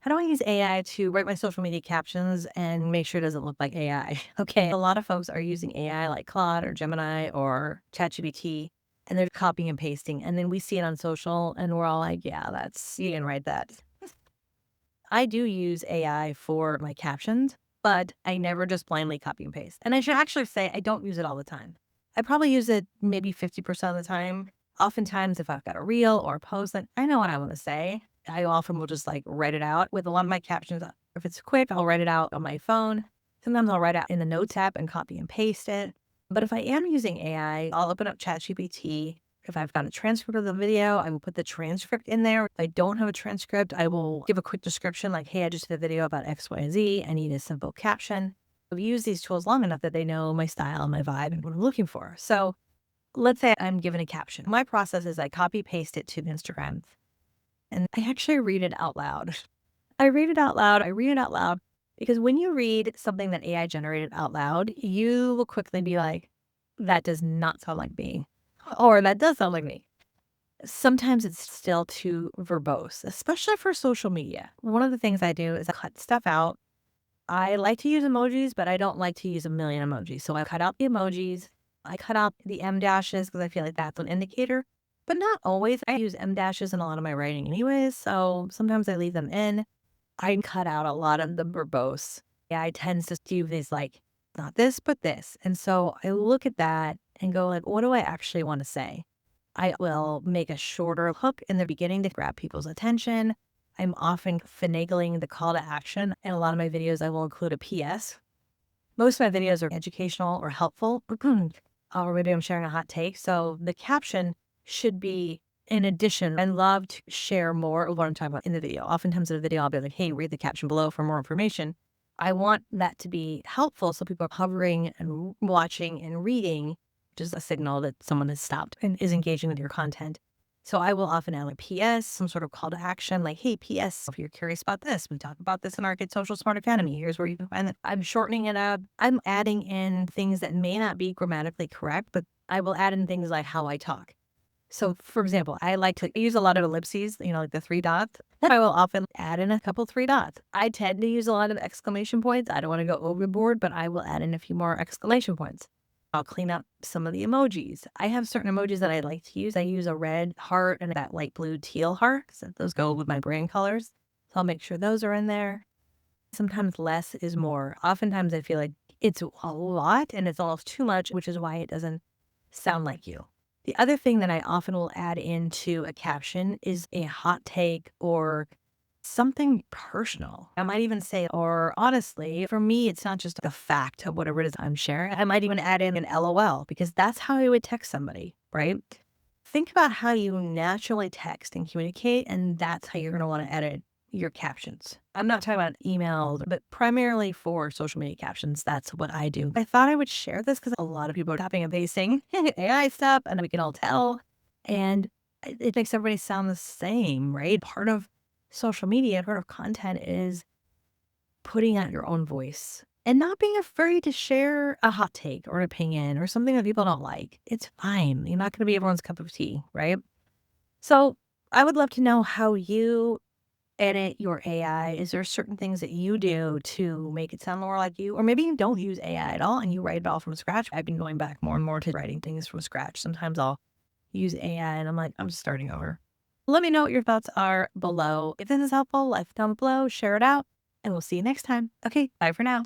How do I use AI to write my social media captions and make sure it doesn't look like AI? Okay, a lot of folks are using AI like Claude or Gemini or ChatGPT, and they're copying and pasting. And then we see it on social and we're all like, yeah, you didn't write that. I do use AI for my captions, but I never just blindly copy and paste. And I should actually say I don't use it all the time. I probably use it maybe 50% of the time. Oftentimes, if I've got a reel or a post that I know what I want to say, I often will just like write it out with a lot of my captions. If it's quick, I'll write it out on my phone. Sometimes I'll write out in the notes app and copy and paste it. But if I am using AI, I'll open up ChatGPT. If I've got a transcript of the video, I will put the transcript in there. If I don't have a transcript, I will give a quick description like, hey, I just did a video about X, Y, and Z. I need a simple caption. I've used these tools long enough that they know my style, my vibe, and what I'm looking for. So let's say I'm given a caption. My process is I copy paste it to Instagram and I actually read it out loud. I read it out loud. I read it out loud because when you read something that AI generated out loud, you will quickly be like, that does not sound like me. Or that does sound like me. Sometimes it's still too verbose, especially for social media. One of the things I do is I cut stuff out. I like to use emojis, but I don't like to use a million emojis. So I cut out the emojis. I cut out the M dashes because I feel like that's an indicator, but not always. I use M dashes in a lot of my writing anyways. So sometimes I leave them in. I cut out a lot of the verbose. Yeah, I tend to do these like, not this, but this. And so I look at that and go like, what do I actually want to say? I will make a shorter hook in the beginning to grab people's attention. I'm often finagling the call to action. In a lot of my videos, I will include a PS. Most of my videos are educational or helpful, or maybe I'm sharing a hot take. So the caption should be in addition. I love to share more of what I'm talking about in the video. Oftentimes in a video, I'll be like, hey, read the caption below for more information. I want that to be helpful so people are hovering and watching and reading, which is a signal that someone has stopped and is engaging with your content. So I will often add like PS, some sort of call to action, like, hey, PS, if you're curious about this, we talk about this in our Get Social Smart Academy. Here's where you can find it. I'm shortening it up. I'm adding in things that may not be grammatically correct, but I will add in things like how I talk. So, for example, I like to use a lot of ellipses, like the 3 dots. I will often add in a couple 3 dots. I tend to use a lot of exclamation points. I don't want to go overboard, but I will add in a few more exclamation points. I'll clean up some of the emojis. I have certain emojis that I like to use. I use a red heart and that light blue teal heart because those go with my brand colors. So I'll make sure those are in there. Sometimes less is more. Oftentimes I feel like it's a lot and it's almost too much, which is why it doesn't sound like you. The other thing that I often will add into a caption is a hot take or something personal. I might even say, or honestly, for me, it's not just the fact of whatever it is I'm sharing. I might even add in an LOL because that's how I would text somebody, right? Think about how you naturally text and communicate, and that's how you're going to want to edit your captions. I'm not talking about emails, but primarily for social media captions. That's what I do. I thought I would share this because a lot of people are copying and pasting AI stuff, and we can all tell. And it makes everybody sound the same, right? Part of social media, part of content is putting out your own voice and not being afraid to share a hot take or an opinion or something that people don't like. It's fine. You're not going to be everyone's cup of tea, right? So I would love to know how you edit your AI. Is there certain things that you do to make it sound more like you? Or maybe you don't use AI at all and you write it all from scratch. I've been going back more and more to writing things from scratch. Sometimes I'll use AI and I'm like, I'm just starting over. Let me know what your thoughts are below. If this is helpful, like, comment below, share it out, and we'll see you next time. Okay, bye for now.